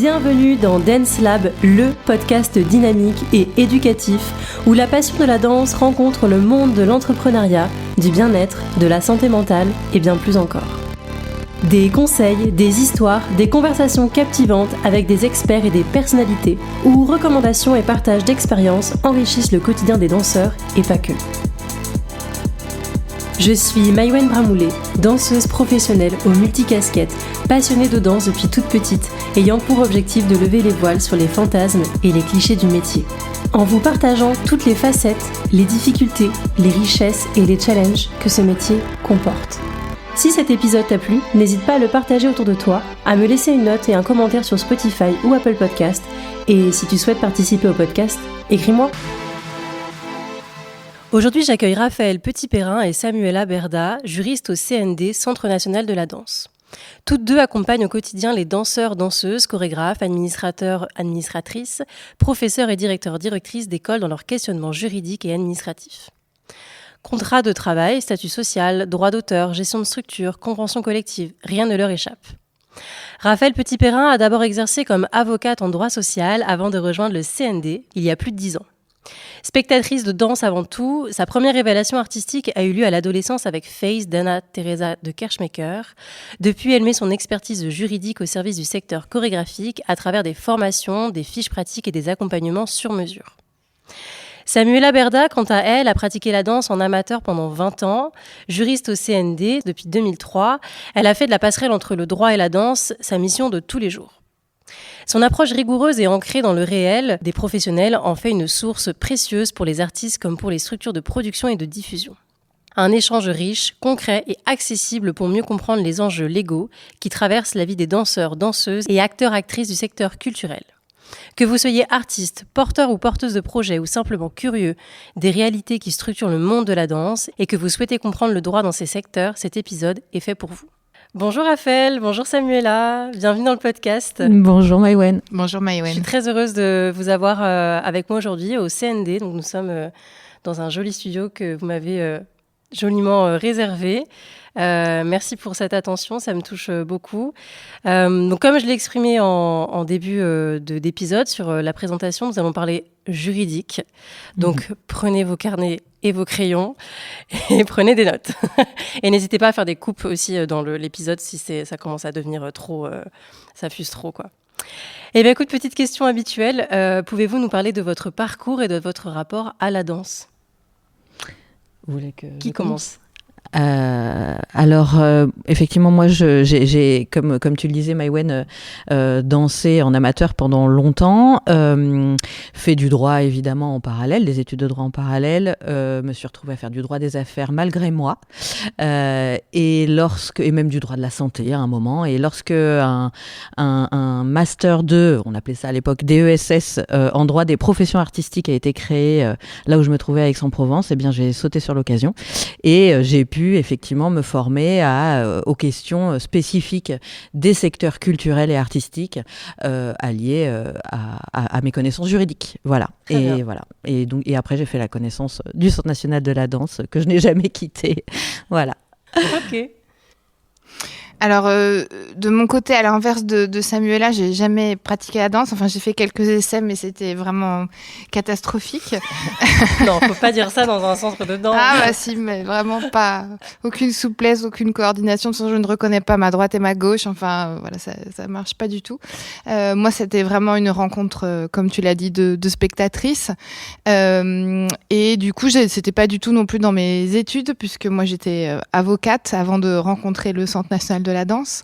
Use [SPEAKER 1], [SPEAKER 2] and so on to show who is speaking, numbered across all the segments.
[SPEAKER 1] Bienvenue dans Dance Lab, le podcast dynamique et éducatif où la passion de la danse rencontre le monde de l'entrepreneuriat, du bien-être, de la santé mentale et bien plus encore. Des conseils, des histoires, des conversations captivantes avec des experts et des personnalités où recommandations et partage d'expériences enrichissent le quotidien des danseurs et pas que. Je suis Maïwenn Bramoulet, danseuse professionnelle aux multicasquettes, passionnée de danse depuis toute petite, ayant pour objectif de lever les voiles sur les fantasmes et les clichés du métier. En vous partageant toutes les facettes, les difficultés, les richesses et les challenges que ce métier comporte. Si cet épisode t'a plu, n'hésite pas à le partager autour de toi, à me laisser une note et un commentaire sur Spotify ou Apple Podcast. Et si tu souhaites participer au podcast, écris-moi. Aujourd'hui, j'accueille Raphaël Petit-Perrin et Samuela Berda, juristes au CND, Centre national de la danse. Toutes deux accompagnent au quotidien les danseurs, danseuses, chorégraphes, administrateurs, administratrices, professeurs et directeurs-directrices d'écoles dans leur questionnement juridique et administratif. Contrat de travail, statut social, droit d'auteur, gestion de structure, convention collective, rien ne leur échappe. Raphaël Petit-Perrin a d'abord exercé comme avocate en droit social avant de rejoindre le CND il y a plus de 10 ans. Spectatrice de danse avant tout, sa première révélation artistique a eu lieu à l'adolescence avec Face d'Anna Teresa de Kirchmaker. Depuis, elle met son expertise juridique au service du secteur chorégraphique à travers des formations, des fiches pratiques et des accompagnements sur mesure. Samuela Berda, quant à elle, a pratiqué la danse en amateur pendant 20 ans. Juriste au CND depuis 2003, elle a fait de la passerelle entre le droit et la danse sa mission de tous les jours. Son approche rigoureuse et ancrée dans le réel des professionnels en fait une source précieuse pour les artistes comme pour les structures de production et de diffusion. Un échange riche, concret et accessible pour mieux comprendre les enjeux légaux qui traversent la vie des danseurs, danseuses et acteurs-actrices du secteur culturel. Que vous soyez artiste, porteur ou porteuse de projet ou simplement curieux des réalités qui structurent le monde de la danse et que vous souhaitez comprendre le droit dans ces secteurs, cet épisode est fait pour vous. Bonjour Raphaël, bonjour Samuela, bienvenue dans le podcast.
[SPEAKER 2] Bonjour Maïwenn.
[SPEAKER 3] Bonjour Maïwenn.
[SPEAKER 1] Je suis très heureuse de vous avoir avec moi aujourd'hui au CND. Donc nous sommes dans un joli studio que vous m'avez joliment réservé. Merci pour cette attention, ça me touche beaucoup. Donc comme je l'ai exprimé en début d'épisode sur la présentation, nous allons parler juridique. Donc prenez vos carnets et vos crayons et prenez des notes. Et n'hésitez pas à faire des coupes aussi dans l'épisode si ça commence à devenir trop, ça fuse trop quoi. Eh bien écoute, petite question habituelle, pouvez-vous nous parler de votre parcours et de votre rapport à la danse ?
[SPEAKER 2] Vous voulez que
[SPEAKER 1] Qui commence ?
[SPEAKER 2] Alors, effectivement, moi, j'ai comme tu le disais, Maïwenn, dansé en amateur pendant longtemps, fait du droit évidemment en parallèle, des études de droit en parallèle, me suis retrouvée à faire du droit des affaires malgré moi, et même du droit de la santé à un moment, et lorsque un master 2, on appelait ça à l'époque DESS, en droit des professions artistiques a été créé là où je me trouvais à Aix-en-Provence, eh bien j'ai sauté sur l'occasion et j'ai pu effectivement me former aux questions spécifiques des secteurs culturels et artistiques alliés à mes connaissances juridiques. Voilà. Voilà. Et après, j'ai fait la connaissance du Centre national de la danse que je n'ai jamais quitté. Voilà.
[SPEAKER 1] Ok.
[SPEAKER 3] Alors, de mon côté, à l'inverse de Samuela, j'ai jamais pratiqué la danse. Enfin, j'ai fait quelques essais, mais c'était vraiment catastrophique.
[SPEAKER 1] Non, faut pas dire ça dans un centre de danse.
[SPEAKER 3] Ah bah si, mais vraiment pas. Aucune souplesse, aucune coordination. De toute façon, je ne reconnais pas ma droite et ma gauche. Enfin, voilà, ça marche pas du tout. Moi, c'était vraiment une rencontre, comme tu l'as dit, de spectatrices. Et du coup, c'était pas du tout non plus dans mes études, puisque moi, j'étais avocate avant de rencontrer le Centre national de la danse,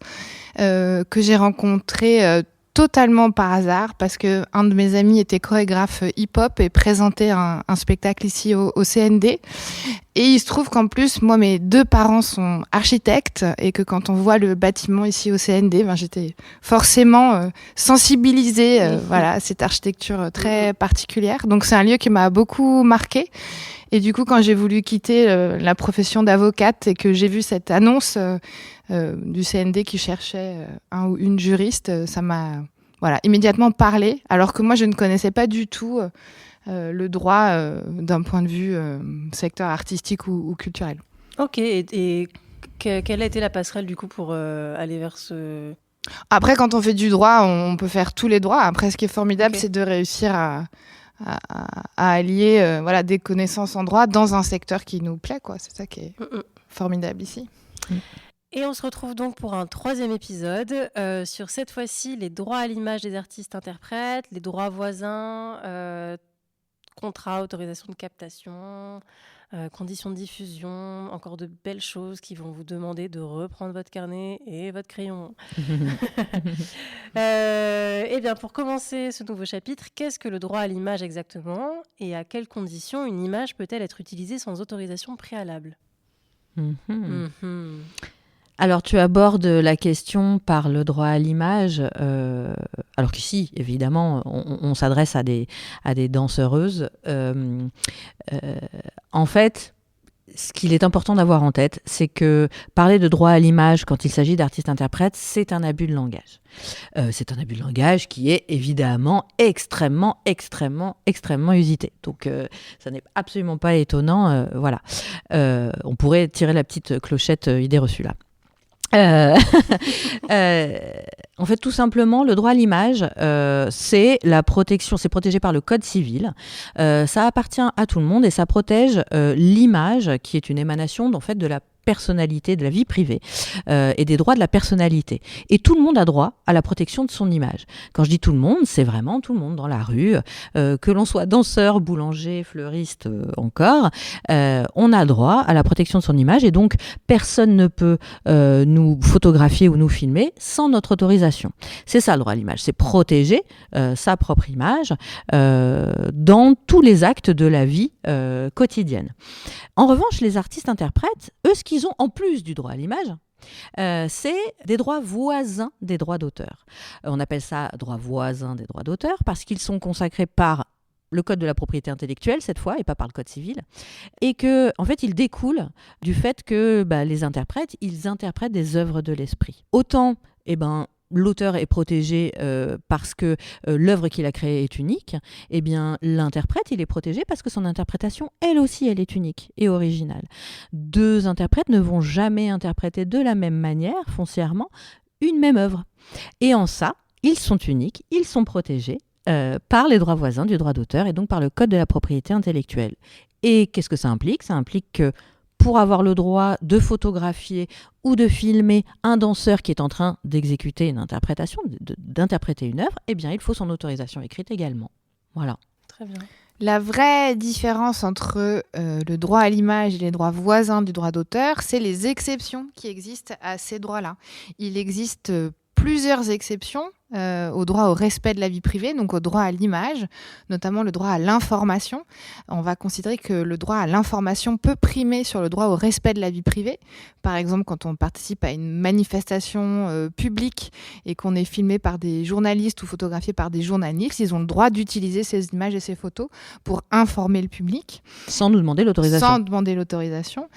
[SPEAKER 3] que j'ai rencontré totalement par hasard parce que un de mes amis était chorégraphe hip-hop et présentait un spectacle ici au CND. Et il se trouve qu'en plus, moi, mes deux parents sont architectes et que quand on voit le bâtiment ici au CND, j'étais forcément sensibilisée voilà, à cette architecture très particulière. Donc c'est un lieu qui m'a beaucoup marquée. Et du coup, quand j'ai voulu quitter la profession d'avocate et que j'ai vu cette annonce du CND qui cherchait un ou une juriste, ça m'a immédiatement parlé, alors que moi, je ne connaissais pas du tout le droit d'un point de vue secteur artistique ou culturel.
[SPEAKER 1] Ok, et quelle a été la passerelle du coup pour aller vers ce...
[SPEAKER 3] Après, quand on fait du droit, on peut faire tous les droits. Après, ce qui est formidable, c'est de réussir à allier des connaissances en droit dans un secteur qui nous plaît, quoi. C'est ça qui est formidable ici.
[SPEAKER 1] Et on se retrouve donc pour un 3e épisode sur cette fois-ci les droits à l'image des artistes-interprètes, les droits voisins, contrats, autorisation de captation, conditions de diffusion, encore de belles choses qui vont vous demander de reprendre votre carnet et votre crayon. Eh bien, pour commencer ce nouveau chapitre, qu'est-ce que le droit à l'image exactement et à quelles conditions une image peut-elle être utilisée sans autorisation préalable?
[SPEAKER 2] Alors, tu abordes la question par le droit à l'image, alors qu'ici, évidemment, on s'adresse à des danseuses. En fait, ce qu'il est important d'avoir en tête, c'est que parler de droit à l'image quand il s'agit d'artistes-interprètes, c'est un abus de langage. C'est un abus de langage qui est évidemment extrêmement usité. Donc, ça n'est absolument pas étonnant. Voilà. On pourrait tirer la petite clochette idée reçue là. En fait, tout simplement, le droit à l'image, c'est la protection, c'est protégé par le Code civil. Ça appartient à tout le monde et ça protège l'image, qui est une émanation en fait de la personnalité, de la vie privée et des droits de la personnalité. Et tout le monde a droit à la protection de son image. Quand je dis tout le monde, c'est vraiment tout le monde dans la rue, que l'on soit danseur, boulanger, fleuriste encore, on a droit à la protection de son image et donc personne ne peut nous photographier ou nous filmer sans notre autorisation. C'est ça le droit à l'image, c'est protéger sa propre image dans tous les actes de la vie quotidienne. En revanche, les artistes-interprètes, eux, ce qu'ils ont en plus du droit à l'image, c'est des droits voisins des droits d'auteur. On appelle ça droits voisins des droits d'auteur parce qu'ils sont consacrés par le code de la propriété intellectuelle cette fois et pas par le code civil et que en fait ils découlent du fait que les interprètes ils interprètent des œuvres de l'esprit. Autant l'auteur est protégé parce que l'œuvre qu'il a créée est unique, eh bien l'interprète il est protégé parce que son interprétation elle aussi elle est unique et originale. Deux interprètes ne vont jamais interpréter de la même manière foncièrement une même œuvre. Et en ça, ils sont uniques, ils sont protégés par les droits voisins du droit d'auteur et donc par le code de la propriété intellectuelle. Et qu'est-ce que ça implique ? Ça implique que pour avoir le droit de photographier ou de filmer un danseur qui est en train d'exécuter une interprétation, d'interpréter une œuvre, eh bien, il faut son autorisation écrite également. Voilà.
[SPEAKER 1] Très bien.
[SPEAKER 3] La vraie différence entre le droit à l'image et les droits voisins du droit d'auteur, c'est les exceptions qui existent à ces droits-là. Il existe plusieurs exceptions au droit au respect de la vie privée, donc au droit à l'image, notamment le droit à l'information. On va considérer que le droit à l'information peut primer sur le droit au respect de la vie privée. Par exemple, quand on participe à une manifestation publique et qu'on est filmé par des journalistes ou photographié par des journalistes, ils ont le droit d'utiliser ces images et ces photos pour informer le public.
[SPEAKER 2] Sans nous demander l'autorisation.
[SPEAKER 3] Sans demander l'autorisation.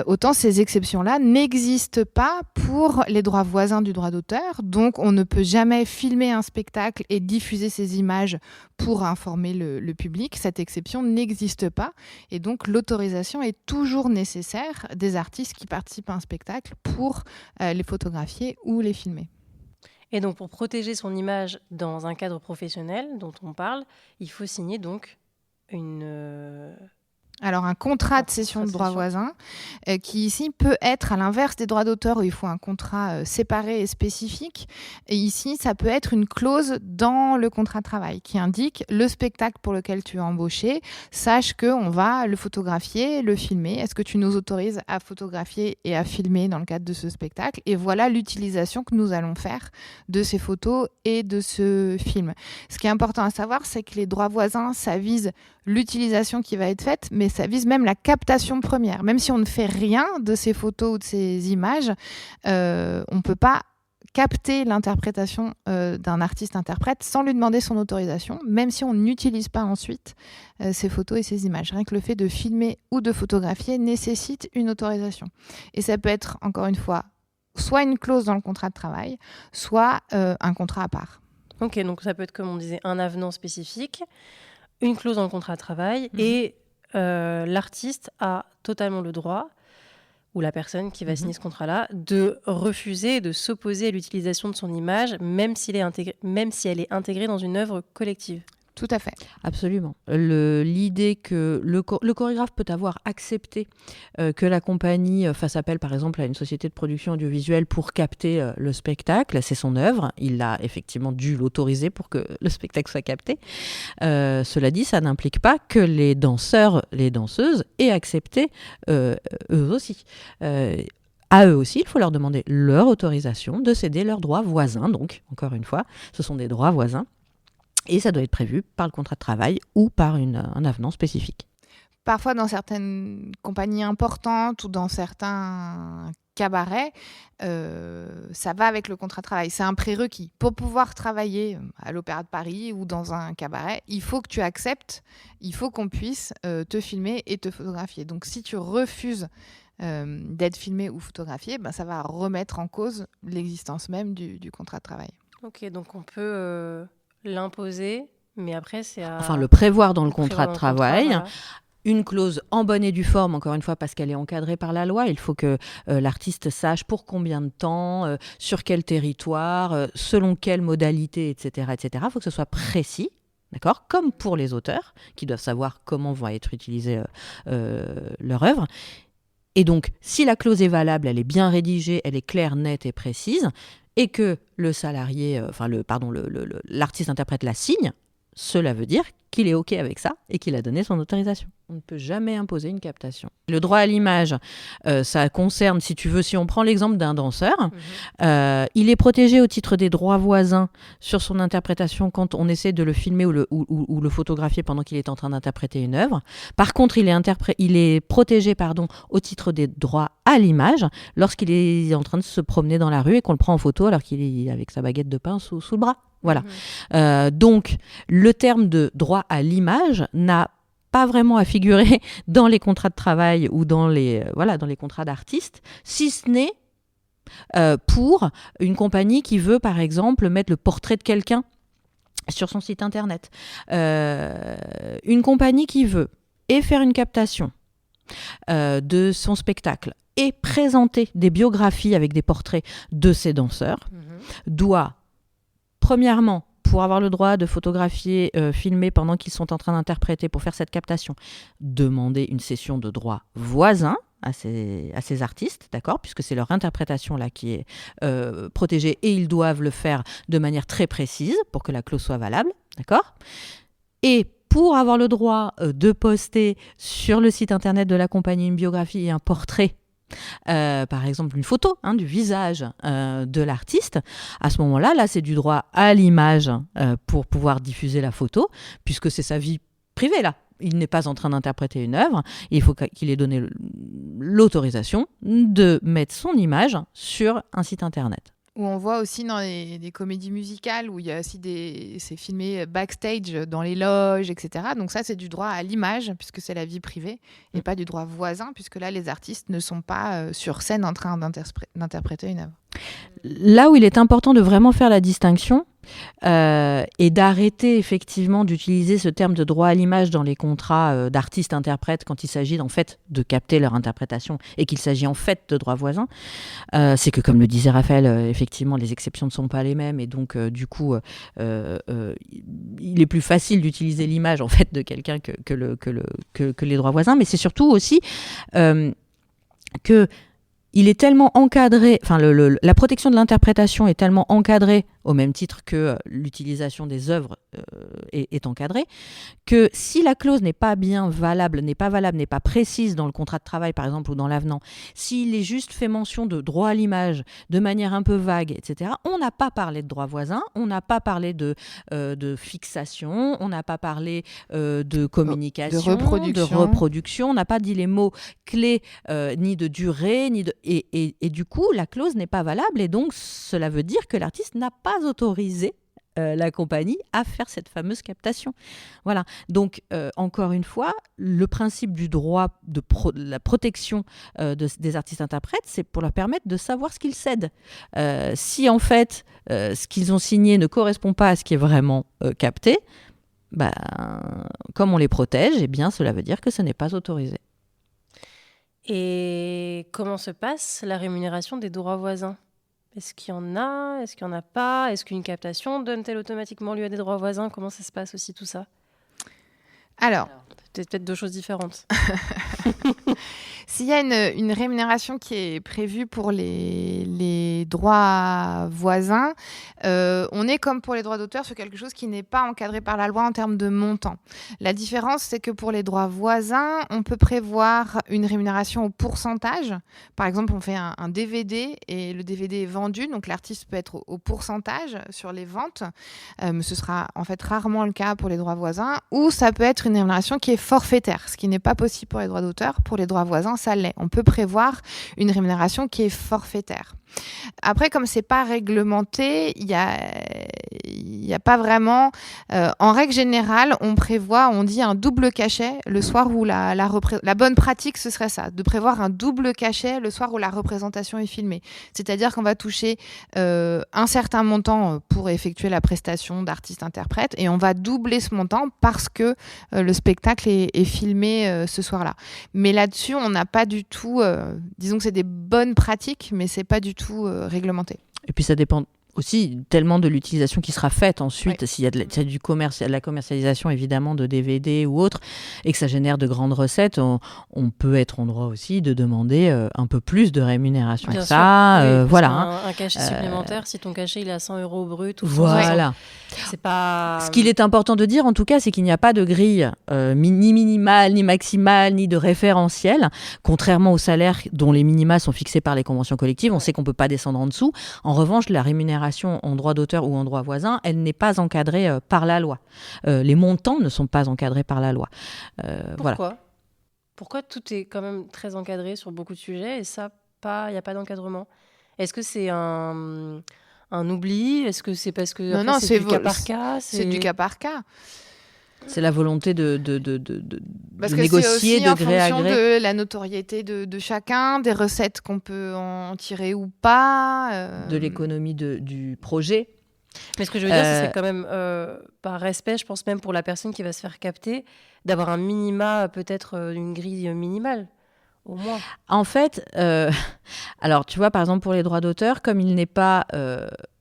[SPEAKER 3] Autant ces exceptions-là n'existent pas pour les droits voisins du droit d'auteur, donc on ne peut jamais filmer un spectacle et diffuser ces images pour informer le public. Cette exception n'existe pas et donc l'autorisation est toujours nécessaire des artistes qui participent à un spectacle pour les photographier ou les filmer.
[SPEAKER 1] Et donc pour protéger son image dans un cadre professionnel dont on parle, il faut signer donc
[SPEAKER 3] Alors un contrat de cession de droit voisin qui ici peut être à l'inverse des droits d'auteur où il faut un contrat séparé et spécifique. Et ici, ça peut être une clause dans le contrat de travail qui indique le spectacle pour lequel tu es embauché. Sache qu'on va le photographier, le filmer. Est-ce que tu nous autorises à photographier et à filmer dans le cadre de ce spectacle ? Et voilà l'utilisation que nous allons faire de ces photos et de ce film. Ce qui est important à savoir, c'est que les droits voisins, ça vise l'utilisation qui va être faite, mais ça vise même la captation première. Même si on ne fait rien de ces photos ou de ces images, on ne peut pas capter l'interprétation d'un artiste-interprète sans lui demander son autorisation, même si on n'utilise pas ensuite ces photos et ces images. Rien que le fait de filmer ou de photographier nécessite une autorisation. Et ça peut être, encore une fois, soit une clause dans le contrat de travail, soit un contrat à part.
[SPEAKER 1] Ok, donc ça peut être, comme on disait, un avenant spécifique, une clause dans le contrat de travail et l'artiste a totalement le droit, ou la personne qui va signer ce contrat-là, de refuser, de s'opposer à l'utilisation de son image, même si elle est intégrée dans une œuvre collective.
[SPEAKER 3] Tout à fait.
[SPEAKER 2] Absolument. L'idée que le chorégraphe peut avoir accepté que la compagnie fasse appel, par exemple, à une société de production audiovisuelle pour capter le spectacle, c'est son œuvre. Il a effectivement dû l'autoriser pour que le spectacle soit capté. Cela dit, ça n'implique pas que les danseurs, les danseuses aient accepté eux aussi. À eux aussi, il faut leur demander leur autorisation de céder leurs droits voisins. Donc, encore une fois, ce sont des droits voisins. Et ça doit être prévu par le contrat de travail ou par un avenant spécifique.
[SPEAKER 3] Parfois, dans certaines compagnies importantes ou dans certains cabarets, ça va avec le contrat de travail. C'est un prérequis. Pour pouvoir travailler à l'Opéra de Paris ou dans un cabaret, il faut que tu acceptes, il faut qu'on puisse te filmer et te photographier. Donc, si tu refuses d'être filmé ou photographié, ça va remettre en cause l'existence même du contrat de travail.
[SPEAKER 1] Ok, donc on peut... l'imposer, mais après c'est à...
[SPEAKER 2] Enfin, le prévoir dans le contrat de travail.
[SPEAKER 1] Voilà.
[SPEAKER 2] Une clause en bonne et due forme, encore une fois, parce qu'elle est encadrée par la loi. Il faut que l'artiste sache pour combien de temps, sur quel territoire, selon quelle modalité, etc. etc. Il faut que ce soit précis. D'accord ? Comme pour les auteurs, qui doivent savoir comment va être utilisée leur œuvre. Et donc, si la clause est valable, elle est bien rédigée, elle est claire, nette et précise, et que le salarié, l'artiste interprète la signe, cela veut dire qu'il est OK avec ça et qu'il a donné son autorisation. On ne peut jamais imposer une captation. Le droit à l'image, ça concerne, si tu veux, si on prend l'exemple d'un danseur, il est protégé au titre des droits voisins sur son interprétation quand on essaie de le filmer ou le photographier pendant qu'il est en train d'interpréter une œuvre. Par contre, il est protégé au titre des droits à l'image lorsqu'il est en train de se promener dans la rue et qu'on le prend en photo alors qu'il est avec sa baguette de pain sous le bras. Voilà. Donc, le terme de droit à l'image n'a pas vraiment à figurer dans les contrats de travail ou dans les contrats d'artistes, si ce n'est pour une compagnie qui veut, par exemple, mettre le portrait de quelqu'un sur son site internet. Une compagnie qui veut faire une captation de son spectacle et présenter des biographies avec des portraits de ses danseurs, doit, premièrement, pour avoir le droit de photographier, filmer pendant qu'ils sont en train d'interpréter, pour faire cette captation, demander une cession de droits voisins à ces artistes, d'accord, puisque c'est leur interprétation là qui est protégée et ils doivent le faire de manière très précise pour que la clause soit valable, d'accord. Et pour avoir le droit de poster sur le site internet de la compagnie une biographie et un portrait, par exemple une photo du visage de l'artiste, à ce moment-là, c'est du droit à l'image pour pouvoir diffuser la photo, puisque c'est sa vie privée là. Il n'est pas en train d'interpréter une œuvre, il faut qu'il ait donné l'autorisation de mettre son image sur un site internet.
[SPEAKER 3] Où on voit aussi dans des comédies musicales où il y a aussi c'est filmé backstage dans les loges, etc. Donc ça, c'est du droit à l'image puisque c'est la vie privée et pas du droit voisin puisque là, les artistes ne sont pas sur scène en train d'interpréter une œuvre.
[SPEAKER 2] Là où il est important de vraiment faire la distinction et d'arrêter effectivement d'utiliser ce terme de droit à l'image dans les contrats d'artistes-interprètes quand il s'agit en fait de capter leur interprétation et qu'il s'agit en fait de droits voisins, c'est que comme le disait Raphaël, effectivement les exceptions ne sont pas les mêmes et donc du coup il est plus facile d'utiliser l'image en fait de quelqu'un que les droits voisins, mais c'est surtout aussi que il est tellement encadré, la protection de l'interprétation est tellement encadrée au même titre que l'utilisation des œuvres est encadrée, que si la clause n'est pas valable, n'est pas précise dans le contrat de travail par exemple ou dans l'avenant, s'il est juste fait mention de droit à l'image de manière un peu vague, etc., on n'a pas parlé de droit voisin, on n'a pas parlé de fixation, on n'a pas parlé de communication, de reproduction, on n'a pas dit les mots clés ni de durée, et du coup la clause n'est pas valable et donc cela veut dire que l'artiste n'a pas autorisé la compagnie à faire cette fameuse captation. Voilà. Donc, encore une fois, le principe du droit de la protection des artistes-interprètes, c'est pour leur permettre de savoir ce qu'ils cèdent. Si, en fait, ce qu'ils ont signé ne correspond pas à ce qui est vraiment capté, comme on les protège, eh bien, cela veut dire que ce n'est pas autorisé.
[SPEAKER 1] Et comment se passe la rémunération des droits voisins ? Est-ce qu'il y en a ? Est-ce qu'il n'y en a pas ? Est-ce qu'une captation donne-t-elle automatiquement lieu à des droits voisins ? Comment ça se passe aussi tout ça ?
[SPEAKER 3] Alors,
[SPEAKER 1] C'est peut-être deux choses différentes.
[SPEAKER 3] s'il y a une rémunération qui est prévue pour les droits voisins, on est comme pour les droits d'auteur sur quelque chose qui n'est pas encadré par la loi en termes de montant. La différence, c'est que pour les droits voisins, on peut prévoir une rémunération au pourcentage. Par exemple, on fait un DVD et le DVD est vendu, donc l'artiste peut être au pourcentage sur les ventes, mais ce sera en fait rarement le cas pour les droits voisins, ou ça peut être une rémunération qui est forfaitaire, ce qui n'est pas possible pour les droits d'auteur. Pour les droits voisins, ça l'est. On peut prévoir une rémunération qui est forfaitaire. Après, comme c'est pas réglementé, il y a pas vraiment. En règle générale, on dit un double cachet le soir où la bonne pratique, ce serait ça, de prévoir un double cachet le soir où la représentation est filmée. C'est-à-dire qu'on va toucher un certain montant pour effectuer la prestation d'artiste-interprète et on va doubler ce montant parce que le spectacle est filmé ce soir-là. Mais là-dessus, on n'a pas du tout. Disons que c'est des bonnes pratiques, mais c'est pas du tout réglementé.
[SPEAKER 2] Et puis ça dépend aussi tellement de l'utilisation qui sera faite ensuite, oui. S'il y a de la commercialisation évidemment de DVD ou autre, et que ça génère de grandes recettes, on peut être en droit aussi de demander un peu plus de rémunération.
[SPEAKER 1] Bien
[SPEAKER 2] que ça,
[SPEAKER 1] oui,
[SPEAKER 2] voilà.
[SPEAKER 1] Un cachet supplémentaire, si ton cachet il est à 100 € brut ou 100
[SPEAKER 2] voilà.
[SPEAKER 1] C'est pas...
[SPEAKER 2] Ce qu'il est important de dire, en tout cas, c'est qu'il n'y a pas de grille ni minimale, ni maximale, ni de référentiel, contrairement aux salaires dont les minima sont fixés par les conventions collectives. On sait qu'on ne peut pas descendre en dessous. En revanche, la rémunération en droit d'auteur ou en droit voisin, elle n'est pas encadrée par la loi. Les montants ne sont pas encadrés par la loi.
[SPEAKER 1] Pourquoi ?
[SPEAKER 2] Voilà.
[SPEAKER 1] Pourquoi tout est quand même très encadré sur beaucoup de sujets et ça, il n'y a pas d'encadrement ? Est-ce que c'est un oubli ? Est-ce que c'est parce que
[SPEAKER 3] non,
[SPEAKER 1] c'est du cas par cas ?
[SPEAKER 3] C'est du cas par cas.
[SPEAKER 2] C'est la volonté de
[SPEAKER 3] Parce
[SPEAKER 2] négocier de gré à gré.
[SPEAKER 3] En fonction de la notoriété de chacun, des recettes qu'on peut en tirer ou pas.
[SPEAKER 2] De l'économie du projet.
[SPEAKER 1] Mais ce que je veux dire, c'est quand même, par respect, je pense même pour la personne qui va se faire capter, d'avoir un minima, peut-être une grille minimale. Au moins.
[SPEAKER 2] En fait, alors tu vois, par exemple pour les droits d'auteur, comme il n'est pas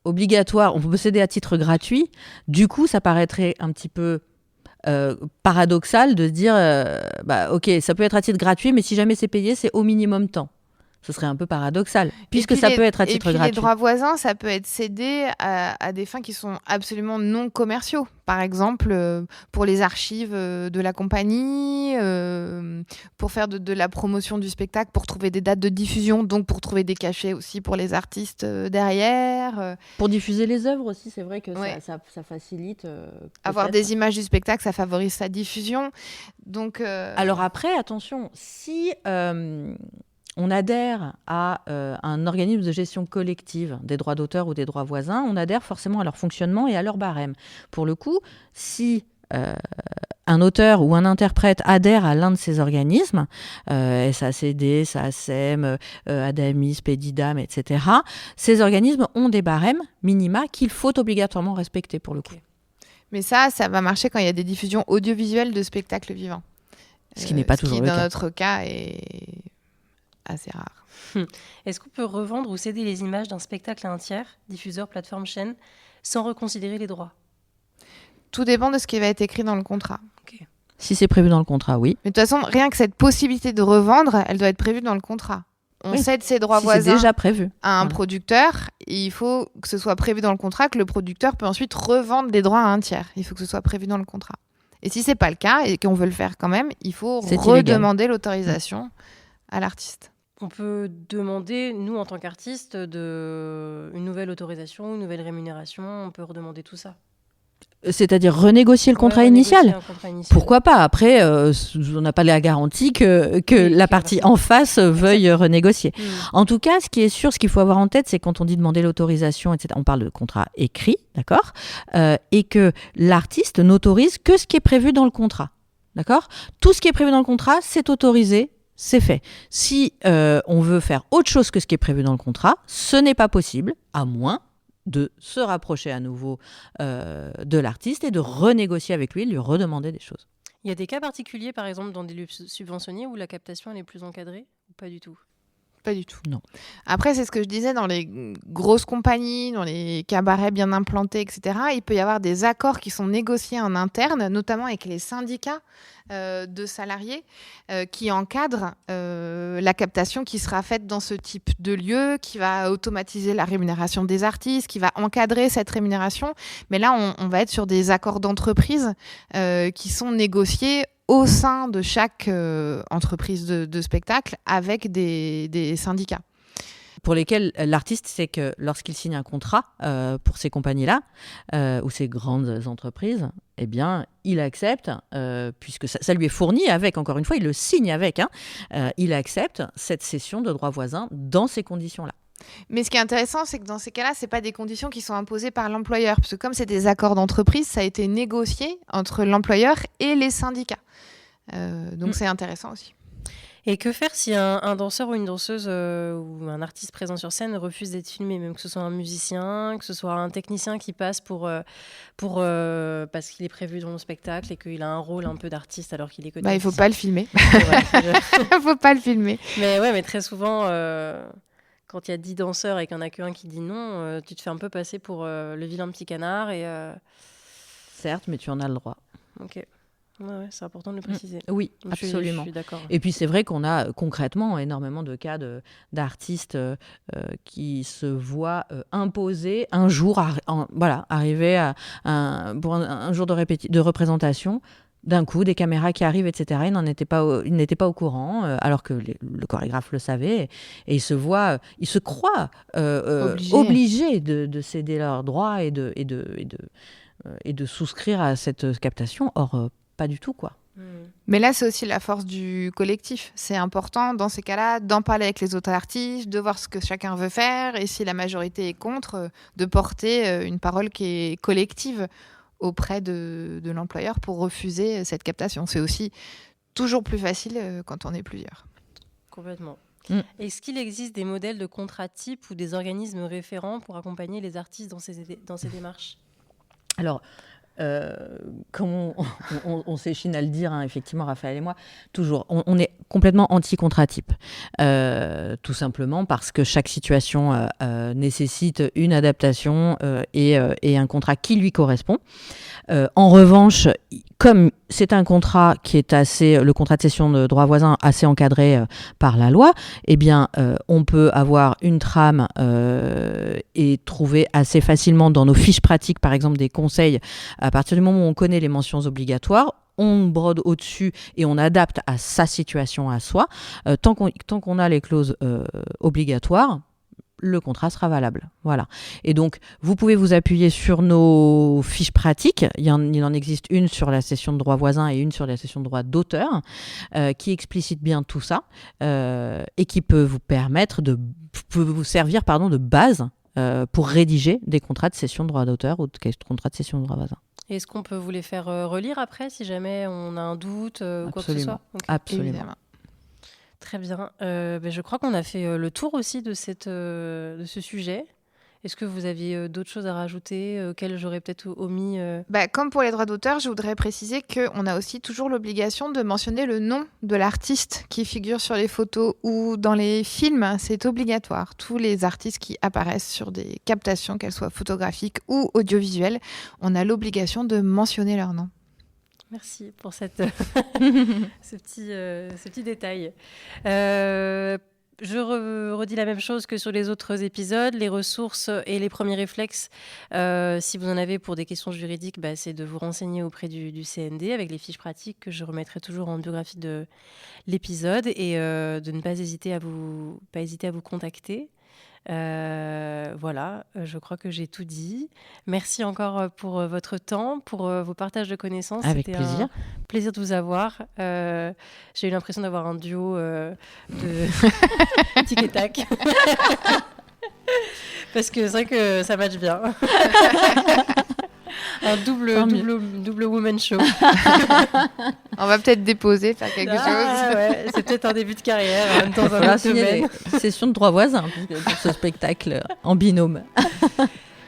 [SPEAKER 2] obligatoire, on peut posséder à titre gratuit, du coup ça paraîtrait un petit peu paradoxal de se dire ok, ça peut être à titre gratuit, mais si jamais c'est payé, c'est au minimum temps. Ce serait un peu paradoxal, puisque ça peut être à titre gratuit.
[SPEAKER 3] Les droits voisins, ça peut être cédé à des fins qui sont absolument non commerciaux. Par exemple, pour les archives de la compagnie, pour faire de la promotion du spectacle, pour trouver des dates de diffusion, donc pour trouver des cachets aussi pour les artistes derrière.
[SPEAKER 2] Pour diffuser les œuvres aussi, c'est vrai que
[SPEAKER 3] ouais.
[SPEAKER 2] ça facilite.
[SPEAKER 3] Avoir des images du spectacle, ça favorise sa diffusion. Donc,
[SPEAKER 2] alors après, attention, si... on adhère à un organisme de gestion collective des droits d'auteur ou des droits voisins, on adhère forcément à leur fonctionnement et à leur barème. Pour le coup, si un auteur ou un interprète adhère à l'un de ces organismes, SACD, SACEM, Adamis, Pédidam, etc., ces organismes ont des barèmes minima qu'il faut obligatoirement respecter pour le coup.
[SPEAKER 3] Mais ça va marcher quand il y a des diffusions audiovisuelles de spectacles vivants.
[SPEAKER 2] Ce qui n'est pas toujours le cas.
[SPEAKER 3] Dans notre cas est assez rare.
[SPEAKER 1] Est-ce qu'on peut revendre ou céder les images d'un spectacle à un tiers, diffuseur, plateforme, chaîne, sans reconsidérer les droits ?
[SPEAKER 3] Tout dépend de ce qui va être écrit dans le contrat.
[SPEAKER 1] Okay.
[SPEAKER 2] Si c'est prévu dans le contrat, oui.
[SPEAKER 3] Mais de toute façon, rien que cette possibilité de revendre, elle doit être prévue dans le contrat. On cède ses droits voisins
[SPEAKER 2] déjà prévu.
[SPEAKER 3] À un producteur. Et il faut que ce soit prévu dans le contrat, que le producteur peut ensuite revendre les droits à un tiers. Il faut que ce soit prévu dans le contrat. Et si c'est pas le cas et qu'on veut le faire quand même, il faut redemander l'autorisation à l'artiste.
[SPEAKER 1] On peut demander, nous, en tant qu'artistes, une nouvelle autorisation, une nouvelle rémunération. On peut redemander tout ça.
[SPEAKER 2] C'est-à-dire renégocier le contrat initial. Pourquoi pas ? Après, on n'a pas la garantie que la partie en face veuille renégocier. En tout cas, ce qui est sûr, ce qu'il faut avoir en tête, c'est quand on dit demander l'autorisation, etc., on parle de contrat écrit, d'accord ? Et que l'artiste n'autorise que ce qui est prévu dans le contrat. D'accord ? Tout ce qui est prévu dans le contrat, c'est autorisé. C'est fait. Si on veut faire autre chose que ce qui est prévu dans le contrat, ce n'est pas possible, à moins de se rapprocher à nouveau de l'artiste et de renégocier avec lui, lui redemander des choses.
[SPEAKER 1] Il y a des cas particuliers, par exemple, dans des lieux subventionnés où la captation elle est plus encadrée ou pas du tout.
[SPEAKER 3] Pas du tout.
[SPEAKER 2] Non.
[SPEAKER 3] Après, c'est ce que je disais, dans les grosses compagnies, dans les cabarets bien implantés, etc., il peut y avoir des accords qui sont négociés en interne, notamment avec les syndicats de salariés qui encadrent la captation qui sera faite dans ce type de lieu, qui va automatiser la rémunération des artistes, qui va encadrer cette rémunération. Mais là, on va être sur des accords d'entreprise qui sont négociés au sein de chaque entreprise de spectacle avec des syndicats.
[SPEAKER 2] Pour lesquels l'artiste sait que lorsqu'il signe un contrat pour ces compagnies-là ou ces grandes entreprises, eh bien, il accepte, puisque ça lui est fourni avec, encore une fois, il le signe avec, il accepte cette cession de droits voisins dans ces conditions-là.
[SPEAKER 3] Mais ce qui est intéressant, c'est que dans ces cas-là, ce n'est pas des conditions qui sont imposées par l'employeur, parce que comme c'est des accords d'entreprise, ça a été négocié entre l'employeur et les syndicats. Donc c'est intéressant aussi.
[SPEAKER 1] Et que faire si un danseur ou une danseuse ou un artiste présent sur scène refuse d'être filmé, même que ce soit un musicien, que ce soit un technicien qui passe parce qu'il est prévu dans le spectacle et qu'il a un rôle un peu d'artiste alors qu'il est que
[SPEAKER 3] il faut pas le filmer.
[SPEAKER 1] Faut
[SPEAKER 3] pas le filmer.
[SPEAKER 1] Mais très souvent, quand il y a 10 danseurs et qu'il n'y en a qu'un qui dit non, tu te fais un peu passer pour le vilain petit canard.
[SPEAKER 2] Certes, mais tu en as le droit.
[SPEAKER 1] Ok. Ouais, c'est important de le préciser.
[SPEAKER 2] Oui, absolument.
[SPEAKER 1] Je suis d'accord.
[SPEAKER 2] Et puis c'est vrai qu'on a concrètement énormément de cas d'artistes qui se voient imposer un jour, arriver pour un jour de représentation. D'un coup, des caméras qui arrivent, etc. Ils n'étaient pas au courant, alors que le chorégraphe le savait. Et ils se croient obligés de céder leurs droits et de souscrire à cette captation. Or, pas du tout, quoi.
[SPEAKER 3] Mais là, c'est aussi la force du collectif. C'est important, dans ces cas-là, d'en parler avec les autres artistes, de voir ce que chacun veut faire, et si la majorité est contre, de porter une parole qui est collective auprès de l'employeur pour refuser cette captation. C'est aussi toujours plus facile quand on est plusieurs.
[SPEAKER 1] Complètement. Est-ce qu'il existe des modèles de contrats types ou des organismes référents pour accompagner les artistes dans ces démarches ?
[SPEAKER 2] Alors, comme on s'échine à le dire, effectivement, Raphaël et moi, toujours, on est complètement anti-contrat type. Tout simplement parce que chaque situation nécessite une adaptation et un contrat qui lui correspond. En revanche, comme c'est un contrat qui est le contrat de cession de droits voisins assez encadré par la loi, eh bien, on peut avoir une trame et trouver assez facilement dans nos fiches pratiques, par exemple, des conseils. À partir du moment où on connaît les mentions obligatoires, on brode au-dessus et on adapte à sa situation à soi. Tant qu'on a les clauses obligatoires, le contrat sera valable. Voilà. Et donc, vous pouvez vous appuyer sur nos fiches pratiques. Il en existe une sur la cession de droits voisins et une sur la cession de droits d'auteur qui explicite bien tout ça et qui peut vous servir de base pour rédiger des contrats de cession de droits d'auteur ou des contrats de cession de droits voisins.
[SPEAKER 1] Est-ce qu'on peut vous les faire relire après si jamais on a un doute ou quoi que ce soit ? Okay.
[SPEAKER 2] Absolument.
[SPEAKER 3] Évidemment.
[SPEAKER 1] Très bien. Je crois qu'on a fait le tour aussi de ce sujet. Est-ce que vous aviez d'autres choses à rajouter auxquelles j'aurais peut-être omis
[SPEAKER 3] Comme pour les droits d'auteur, je voudrais préciser qu'on a aussi toujours l'obligation de mentionner le nom de l'artiste qui figure sur les photos ou dans les films. C'est obligatoire. Tous les artistes qui apparaissent sur des captations, qu'elles soient photographiques ou audiovisuelles, on a l'obligation de mentionner leur nom.
[SPEAKER 1] Merci pour ce petit détail. Je redis la même chose que sur les autres épisodes. Les ressources et les premiers réflexes, si vous en avez pour des questions juridiques, c'est de vous renseigner auprès du CND avec les fiches pratiques que je remettrai toujours en biographie de l'épisode et de ne pas hésiter à vous contacter. Voilà, je crois que j'ai tout dit. Merci encore pour votre temps, pour vos partages de connaissances.
[SPEAKER 2] Avec
[SPEAKER 1] C'était
[SPEAKER 2] plaisir.
[SPEAKER 1] Un plaisir de vous avoir. J'ai eu l'impression d'avoir un duo de tic et tac. Parce que c'est vrai que ça match bien. Un double woman show.
[SPEAKER 3] On va peut-être déposer, faire quelque chose.
[SPEAKER 1] Ouais, c'est peut-être un début de carrière dans un autre domaine.
[SPEAKER 2] Session de droits voisins pour ce spectacle en binôme.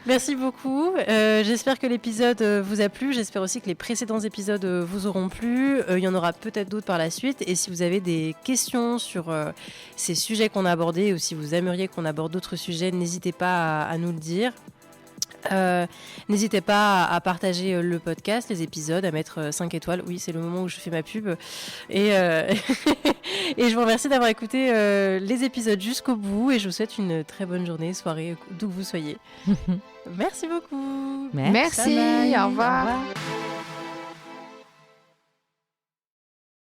[SPEAKER 1] Merci beaucoup. J'espère que l'épisode vous a plu. J'espère aussi que les précédents épisodes vous auront plu. Il y en aura peut-être d'autres par la suite. Et si vous avez des questions sur ces sujets qu'on a abordés ou si vous aimeriez qu'on aborde d'autres sujets, n'hésitez pas à nous le dire. N'hésitez pas à partager le podcast, les épisodes, à mettre 5 étoiles. Oui, c'est le moment où je fais ma pub. Et, et je vous remercie d'avoir écouté les épisodes jusqu'au bout. Et je vous souhaite une très bonne journée, soirée, d'où que vous soyez. Merci beaucoup.
[SPEAKER 3] Merci. Au revoir.
[SPEAKER 1] Au revoir.